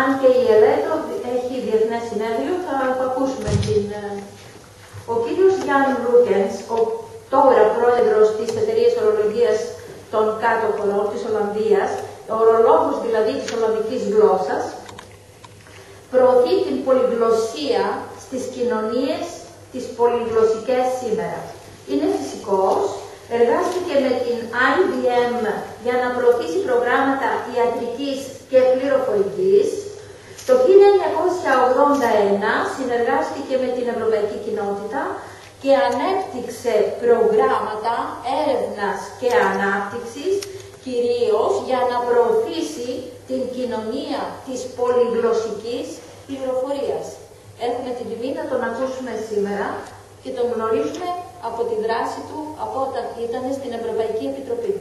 Αν και η ΕΛΕΤΟ έχει διεθνές συνέδριο, θα ακούσουμε την... Ο κύριος Γιάνν Ρούκενς, τώρα πρόεδρος της εταιρείας ορολογίας των κάτω χωρών της Ολλανδίας, ο ορολόγος δηλαδή της ολλανδικής γλώσσας, προωθεί την πολυγλωσσία στις κοινωνίες τις πολυγλωσσικές σήμερα. Είναι φυσικός, εργάστηκε με την IBM για να προωθήσει προγράμματα ιατρικής και πληροφορικής. Το 1981 συνεργάστηκε με την Ευρωπαϊκή Κοινότητα και ανέπτυξε προγράμματα έρευνας και ανάπτυξης, κυρίως για να προωθήσει την κοινωνία της πολυγλωσσικής πληροφορίας. Έχουμε την τιμή να τον ακούσουμε σήμερα και τον γνωρίζουμε από τη δράση του από όταν ήταν στην Ευρωπαϊκή Επιτροπή.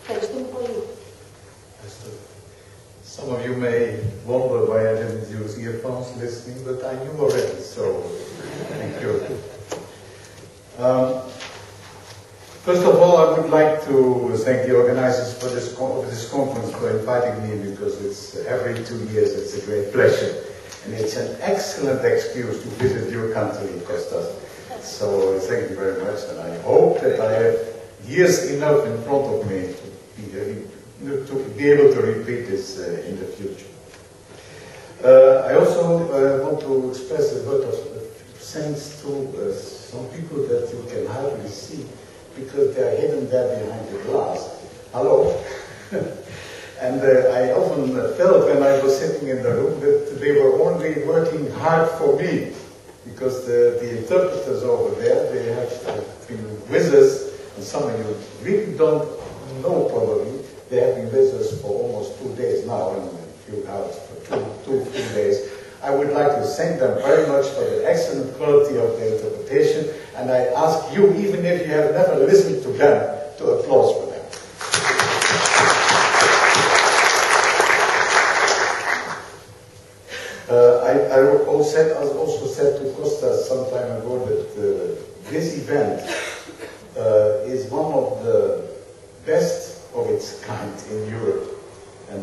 Ευχαριστούμε πολύ. Some of you may wonder why I didn't use earphones listening, but I knew already, so thank you. First of all, I would like to thank the organizers for this conference for inviting me, because it's every 2 years it's a great pleasure. And it's an excellent excuse to visit your country, Kostas. So thank you very much, and I hope that I have years enough in front of me to be able to repeat this in the future. I also want to express a word of thanks to some people that you can hardly see, because they are hidden there behind the glass. Hello. And I often felt when I was sitting in the room that they were only working hard for me, because the interpreters over there, they have been with us, and some of you really don't know probably, they have been with us for almost 2 days now, and a few hours, for two 3 days. I would like to thank them very much for the excellent quality of their interpretation, and I ask you, even if you have never listened to them, to applaud for them. I also said to Kostas some time ago that this event is one of the best of its kind in Europe, and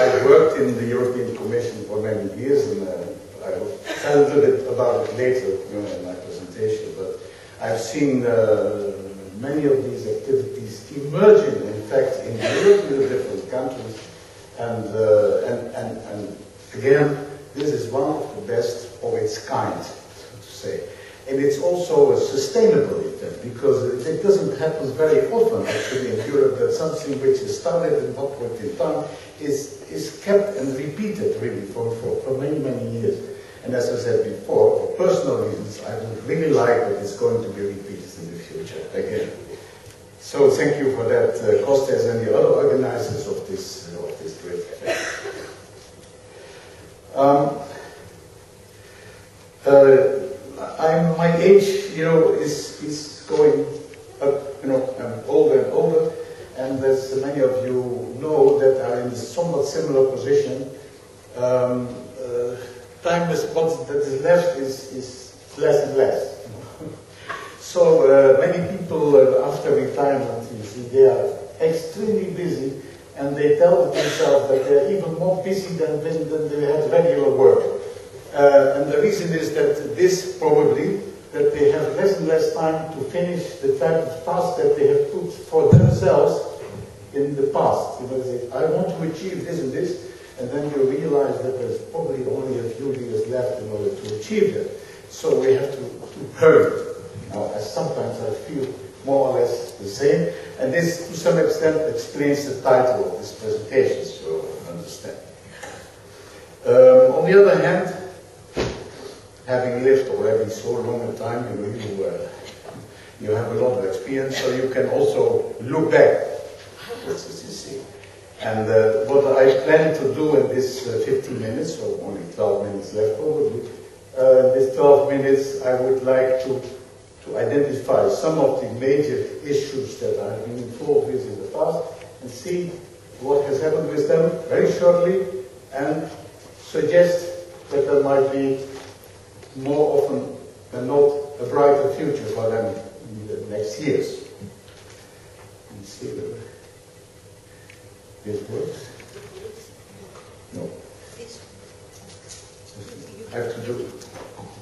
I've worked in the European Commission for many years, and I will tell a little bit about it later in my presentation, but I've seen many of these activities emerging, in fact, in Europe, in the different countries, and again, this is one of the best of its kind, so to say. And it's also a sustainable event, because it doesn't happen very often, actually, in Europe, that something which is started at one point in time is kept and repeated, really, for many, many years. And as I said before, for personal reasons, I would really like that it's going to be repeated in the future, again. So thank you for that, Kostas and the other organizers of this great event. My age, is going up. I'm older and older, and as many of you know that are in a somewhat similar position, time that is left is less and less. So many people after retirement, you see, they are extremely busy, and they tell themselves that they're even more busy than they had regular work. And the reason is that that they have less and less time to finish the type of task that they have put for themselves in the past. They say, I want to achieve this and this, and then you realize that there's probably only a few years left in order to achieve that. So we have to hurry. Now, as sometimes I feel more or less the same, and this to some extent explains the title of this presentation, so you understand. On the other hand, having lived already so long a time, you have a lot of experience, so you can also look back. As you see. And what I plan to do in this 15 minutes, or only 12 minutes left probably, this 12 minutes I would like to identify some of the major issues that I've been involved with in the past, and see what has happened with them very shortly, and suggest that there might be more often than not a brighter future for them in the next years. This works? No. I have to do.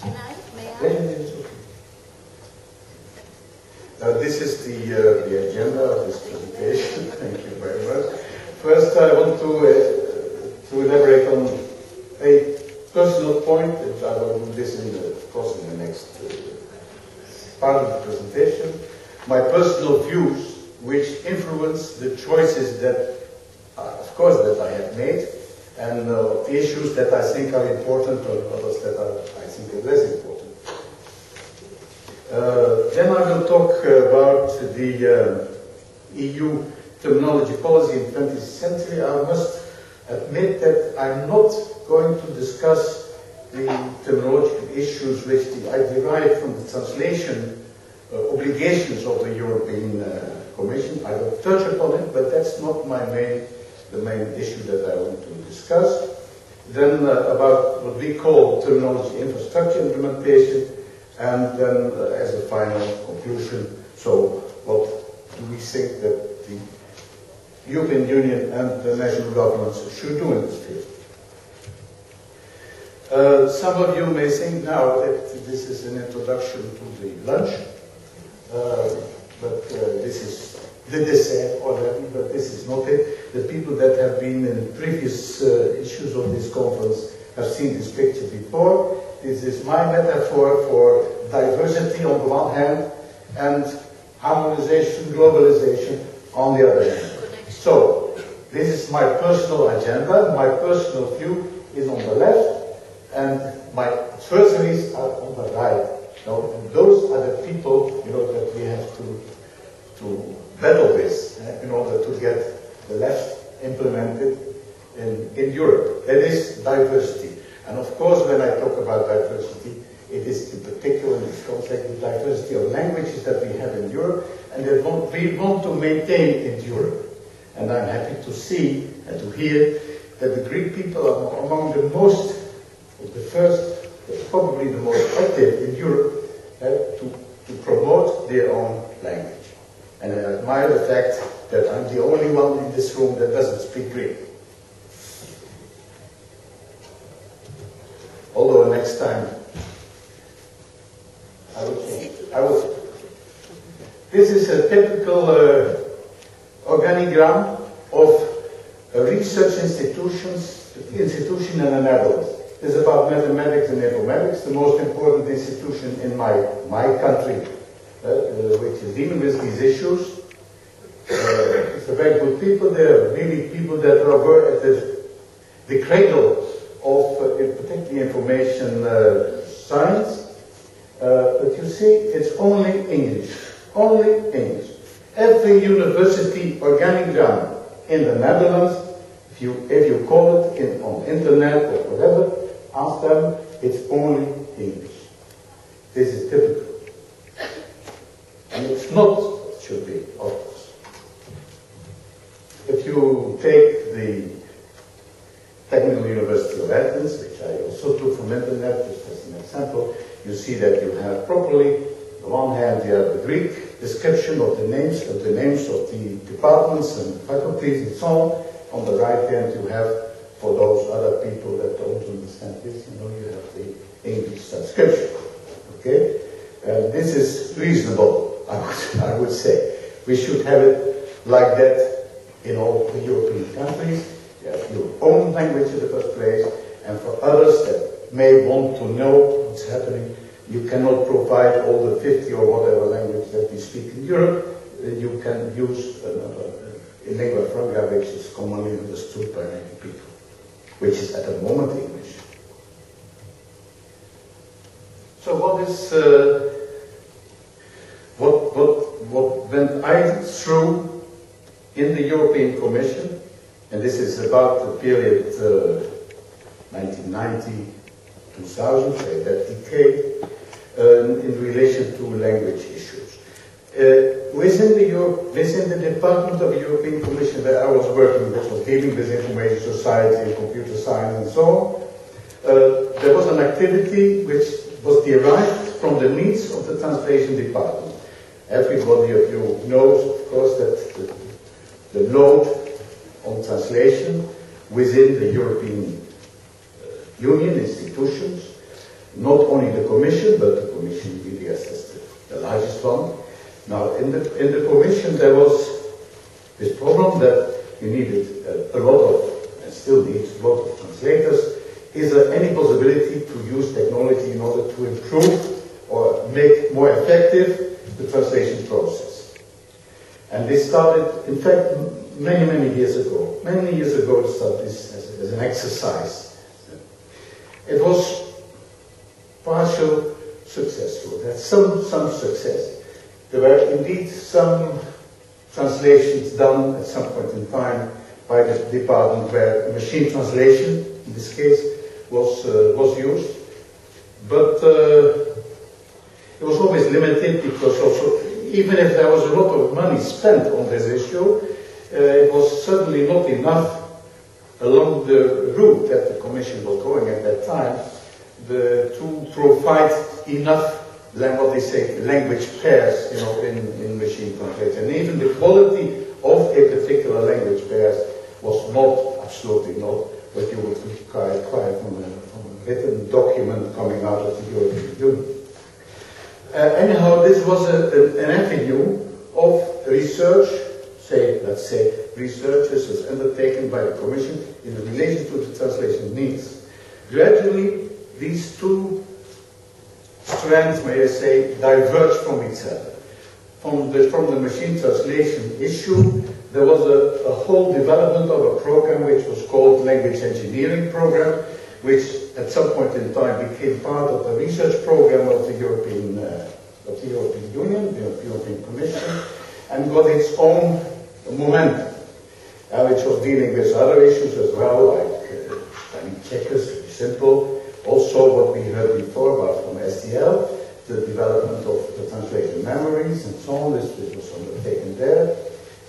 Can I? May I? Yeah, it's okay. This is the agenda of this presentation. Thank you very much. First, I want to elaborate on a personal point, and I will do this in the next part of the presentation. My personal views, which influence the choices that, of course, that I have made, and the issues that I think are important, or others that I think are less important. Then I will talk about the EU terminology policy in the 20th century. I must admit that I'm not going to discuss the terminological issues which I derive from the translation obligations of the European Commission. I will touch upon it, but that's not the main issue that I want to discuss. Then about what we call terminology infrastructure implementation, and then as a final conclusion, so what do we think that the European Union and the national governments should do in this field? Some of you may think now that this is an introduction to the lunch, but this is the dessert already, but this is not it. The people that have been in previous issues of this conference have seen this picture before. This is my metaphor for diversity on the one hand and harmonization, globalization on the other hand. So, this is my personal agenda. My personal view is on the left, and my surgeries are on the right. Now, those are the people, that we have to battle with in order to get the left implemented in Europe. That is diversity. And of course, when I talk about diversity, it is in particular in this context the diversity of languages that we have in Europe and that we want to maintain in Europe. And I'm happy to see and to hear that the Greek people are among the first, probably the most active in Europe to promote their own language. And I admire the fact that I'm the only one in this room that doesn't speak Greek. Although next time I will. This is a typical organigram of a research institution in the Netherlands. It's about mathematics and informatics, the most important institution in my country, which is dealing with these issues. It's a very good people. They're really people that were at the cradle of particularly information science. But you see, it's only English. Only English. Every university organigram in the Netherlands, if you call it on internet or whatever, ask them, it's only English. This is typical. And it's not what it should be, of course. If you take the Technical University of Athens, which I also took from internet, just as an example, you see that you have properly, on the one hand, you have the Greek description of the names of the departments and faculties and so on. On the right hand, you have, for those other people that don't understand this, you have the English transcription. Okay? This is reasonable, I would say. We should have it like that in all the European countries. You have your own language in the first place, and for others that may want to know what's happening, you cannot provide all the 50 or whatever language that we speak in Europe. You can use a lingua franca which is commonly understood by many people, which is at the moment English. So what is what went I through in the European Commission, and this is about the period 1990-2000, say that decade, in relation to language issues. Within the Department of the European Commission that I was working, that was dealing with information society, computer science and so on, there was an activity which was derived from the needs of the translation department. Everybody of you knows, of course, that the load on in the Commission there was this problem that you needed a lot of, and still needs a lot of translators. Is there any possibility to use technology in order to improve or make more effective the translation process? And this started, in fact, many years ago. Many years ago it started as an exercise. It was partial successful. There had some success. There were indeed some translations done at some point in time by the department where machine translation, in this case, was used. But it was always limited because also, even if there was a lot of money spent on this issue, it was certainly not enough along the route that the Commission was going at that time to provide enough, what they say, language pairs, in machine translation. And even the quality of a particular language pairs was not, absolutely not, what you would require from a written document coming out of the European Union. Anyhow, this was an avenue of research, let's say, researches was undertaken by the Commission in relation to the translation needs. Gradually, these two strands, may I say, diverged from each other. From the machine translation issue, there was a whole development of a program which was called Language Engineering Program, which at some point in time became part of the research program of the European Union, the European Commission, and got its own momentum, which was dealing with other issues as well, like spelling checkers, very simple. Also what we heard before about from STL, the development of the translation memories and so on, this was undertaken there,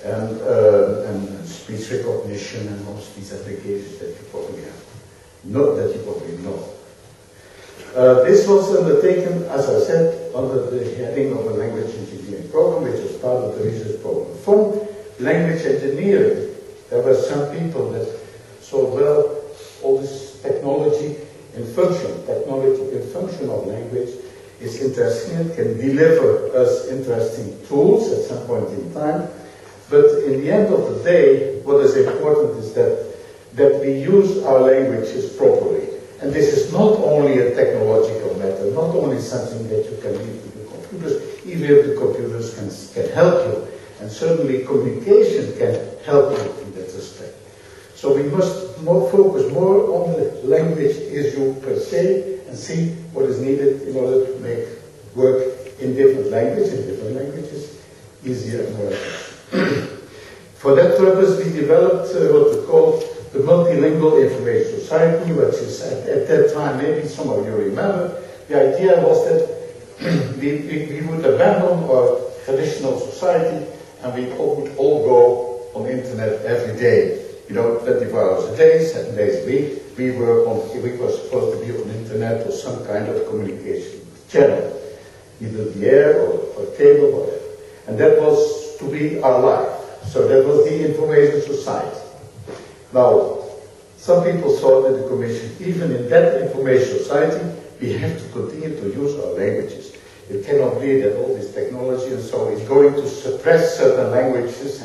and speech recognition and most of these applications that you probably have. Not that you probably know. This was undertaken, as I said, under the heading of a language engineering program, which was part of the research program. From language engineering, there were some people that saw, well, all this technology in function of language is interesting. It can deliver us interesting tools at some point in time. But in the end of the day, what is important is that we use our languages properly. And this is not only a technological matter, not only something that you can leave to the computers, even if the computers can help you. And certainly communication can help you in that respect. So we must focus more on the language issue per se and see what is needed in order to make work in different languages easier and more efficient. For that purpose, we developed what we call the Multilingual Information Society, which is at that time, maybe some of you remember, the idea was that we would abandon our traditional society and we would all go on the internet every day. 24 hours a day, 7 days a week, we were supposed to be on the internet or some kind of communication channel, either the air or cable, whatever. And that was to be our life. So that was the information society. Now, some people thought in the Commission, even in that information society, we have to continue to use our languages. It cannot be that all this technology and so is going to suppress certain languages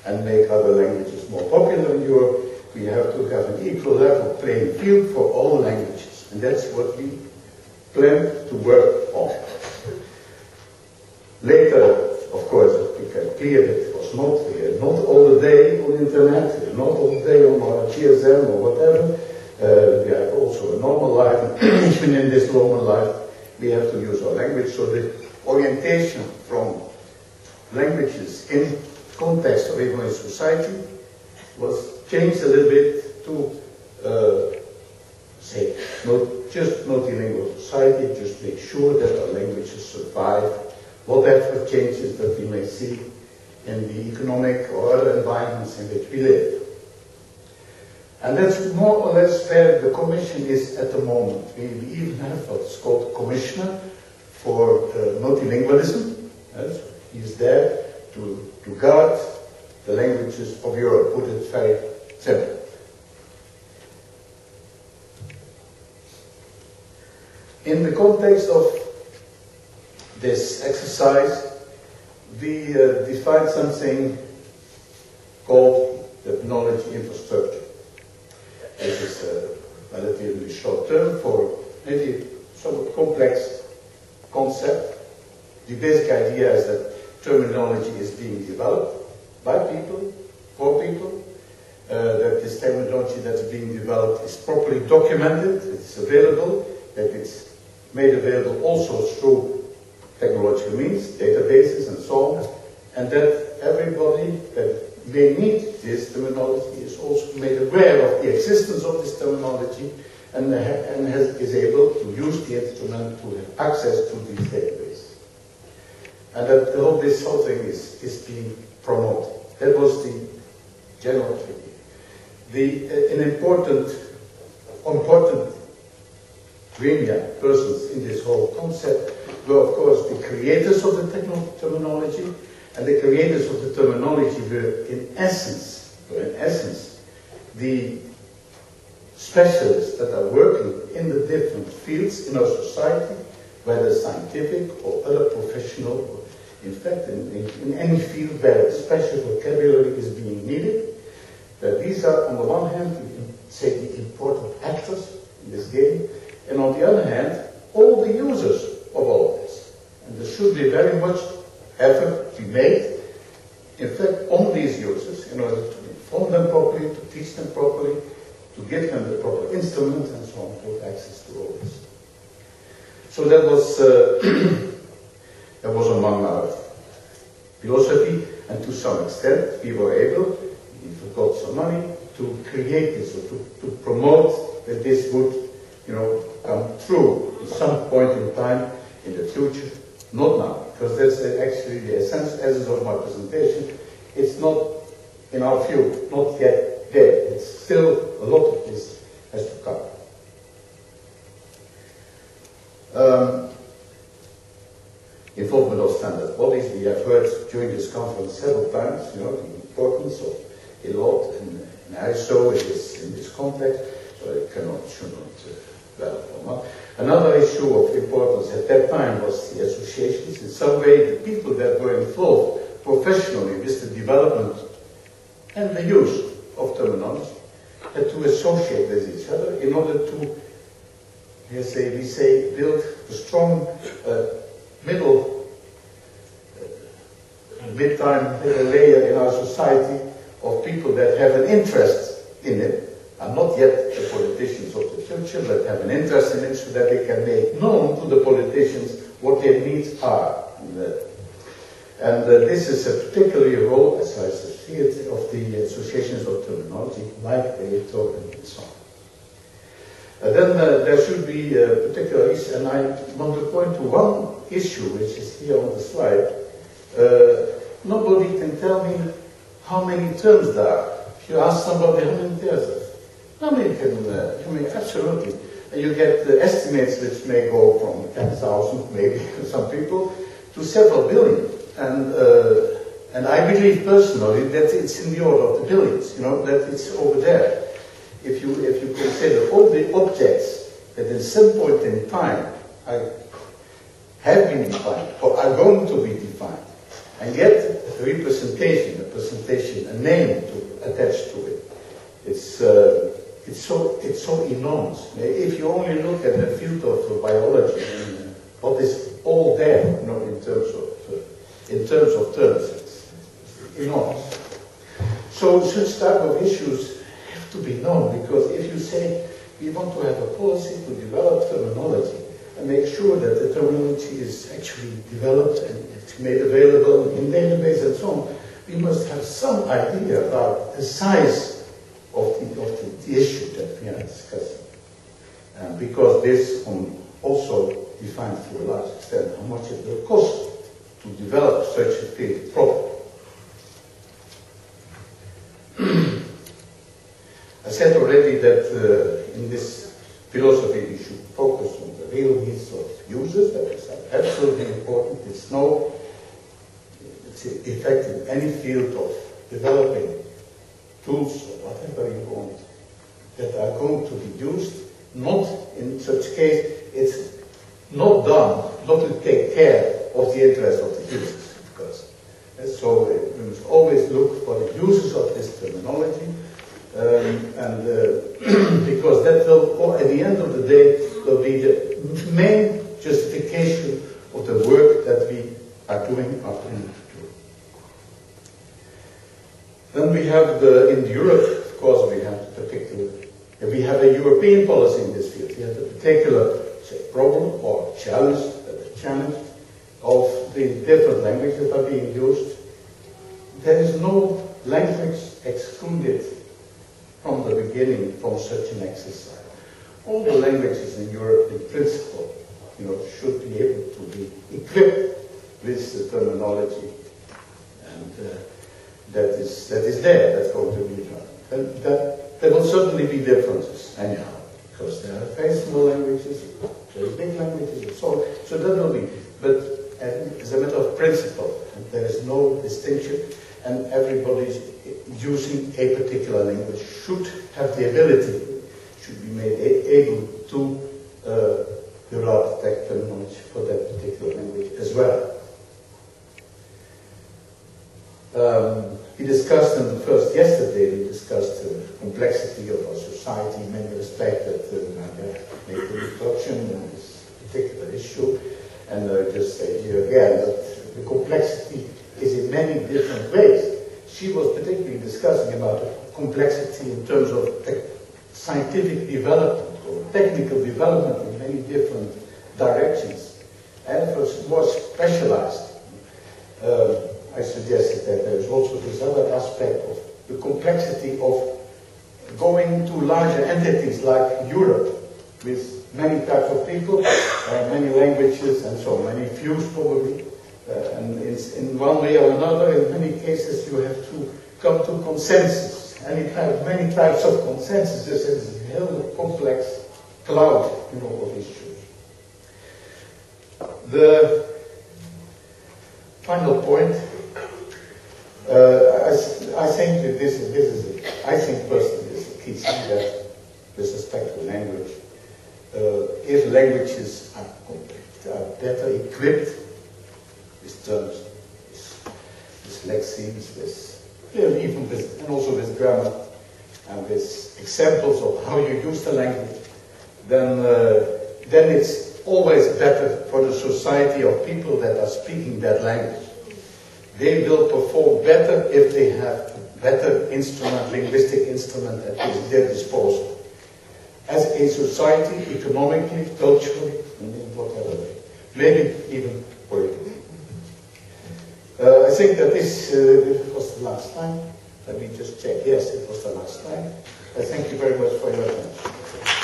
and make other languages more popular in Europe. We have to have an equal level playing field for all languages. And that's what we plan to work on. Later, of course, it became clear that it was not all the day on the internet, not all the day on our GSM or whatever. We have also a normal life, and even in this normal life, we have to use our language. So the orientation from languages in context of everyone's society was changed a little bit to say, not just multilingual society, just make sure that our languages survive whatever changes that we may see in the economic or other environments in which we live. And that's more or less where the Commission is at the moment. We even have what's called Commissioner for Multilingualism. Yes? He's there to guard the languages of Europe, put it very simple. In the context of this exercise, we defined something called the knowledge infrastructure. This is a relatively short term for maybe somewhat complex concept. The basic idea is that terminology is being developed by people, for people, that this terminology that's being developed is properly documented, it's available, that it's made available also through technological means, databases and so on, and that everybody that may need this terminology is also made aware of the existence of this terminology and is able to use the instrument to have access to these databases. And that this whole thing is being promoted. That was the general idea. An important persons in this whole concept were, of course, the creators of the terminology, and the creators of the terminology were, in essence, the specialists that are working in the different fields in our society, whether scientific or other professional, or in fact, in any field where special vocabulary is being needed. These are, on the one hand, you can say the important actors in this game, and on the other hand, all the users of all of this. And there should be very much effort be made, in fact, on these users in order to inform them properly, to teach them properly, to give them the proper instruments and so on, to have access to all this. So that was among our philosophy, and to some extent we were able, if we got some money, to create this, or to promote that this would, come true at some point in time in the future. Not now, because that's actually the essence of my presentation. It's not, in our view, not yet there. It's still, a lot of this has to come. Involvement of standard bodies. We have heard during this conference several times, the importance of ILOT and ISO in this context, so I should not dwell on that. Another issue of importance at that time was the associations. In some way, the people that were involved professionally with the development and the use of terminology had to associate with each other in order to, build a strong mid-time layer in our society of people that have an interest in it, and not yet the politicians of the future, but have an interest in it so that they can make known to the politicians what their needs are. And this is a particular role, as I see it, of the associations of terminology, like AETO and so on. Then there should be particular issues, and I want to point to one issue which is here on the slide. Nobody can tell me how many terms there are. If you ask somebody how many terms there are, nobody can, absolutely. And you get the estimates which may go from 10,000, maybe some people, to several billion. And I believe personally that it's in the order of the billions, that it's over there. If you consider all the objects that at some point in time have been defined or are going to be defined, and yet a presentation, a name to attach to it, it's so enormous. If you only look at the field of biology, and what is all there, in terms of terms, it's enormous. So such type of issues have to be known, because if you say we want to have a policy to develop terminology and make sure that the terminology is actually developed and it's made available in database and so on, we must have some idea about the size of the issue that we are discussing. Because this also defines to a large extent how much it will cost to develop such a field properly. I said already that in this philosophy we should focus on the real needs of users. That is absolutely important. It's effect in any field of developing tools or whatever you want that are going to be used. Not in such case, it's not done not to take care of the interest of the users, because So we must always look for the uses of this terminology, because that will, or at the end of the day, will be the main justification of the work that we are doing up in. Then we have in Europe, of course, we have a European policy in this field. We have a particular problem or challenge of the different languages that are being used. There is no language excluded from the beginning from such an exercise. All the languages in Europe, in principle, should be able to be equipped with the terminology, and that is there. That's going to be done. And there will certainly be differences, anyhow, because there are very small languages, very big languages, and so on. So that will be. But as a matter of principle, there is no distinction, and everybody using a particular language should have the ability, should be made able to develop that terminology for that particular language as well. We discussed yesterday, we discussed the complexity of our society in many respects, that made the introduction on this particular issue. And I just say here again that the complexity is in many different ways. She was particularly discussing about complexity in terms of scientific development or technical development in many different directions. And it was more specialized. I suggested that there is also this other aspect of the complexity of going to larger entities like Europe with many types of people, many languages, and so many views probably. And in one way or another, in many cases, you have to come to consensus. And it has many types of consensuses. It's a whole complex cloud, of issues. The final point, I think that I think personally this is a key thing, that with respect to language, if languages are better equipped with terms, with lexemes, and also with grammar, and with examples of how you use the language, then it's always better for the society of people that are speaking that language. They will perform better if they have better linguistic instrument at their disposal. As a society, economically, culturally, and in whatever way. Maybe even politically. I think that this was the last time. Let me just check. Yes, it was the last time. I thank you very much for your attention.